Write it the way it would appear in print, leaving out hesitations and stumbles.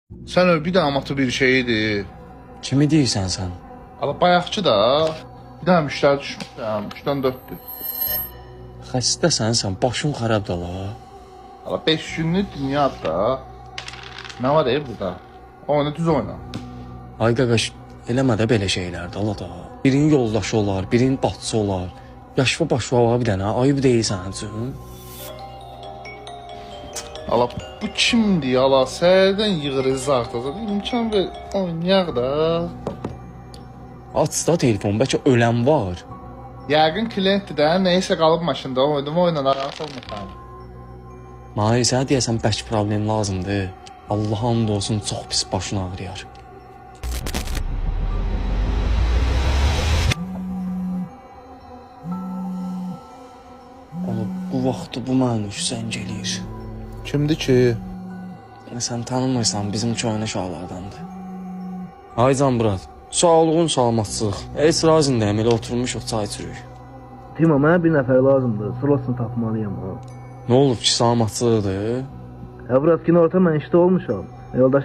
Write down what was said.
Sən öl bir də amatı bir şeydi. Kimi deyirsən sən? Ala bayaqçı da bir dənə müştəri düşmüşəm. 3-dən 4-dür. Xəstəsən sən, başın xarabdır la. Ala 5 günlük dünyada nə var burada? Oyna düz oyna. Ay qaqaş, eləmə də belə şeylər də la da. Birinin yoldaşı olar, birinin bacısı olar. Yaşva başva var bir dənə, ayıb deyil sənin üçün. Ala bu kimdir ala? Səhərdən yığırız artıq. İmkan ver oynayaq da. Aç da telefon, bəlkə ölən var. Yəqin klientdir də, nəysə qalıb maşında oyna narahat olma. Mahir, sənə deyəsən bəlkə problem lazımdır. Allah and olsun, çox pis başın ağrıyar. Oğlum, bu vaxtda bu mənə zəng eləyir. Kimdir ki? Sən tanımırsan, bizim köynə uşaqlardandır. Ay Canmurad, sağlığın, salamatsızlıq. Heç razındayım, elə oturmuşuq, çay içirik. Timo, mənə bir nəfər lazımdır. Slotunu tapmalıyam ha. Nə olub ki, salamatsızlıqdır? Biraz günorta mən işdə olmuşam. Yoldaş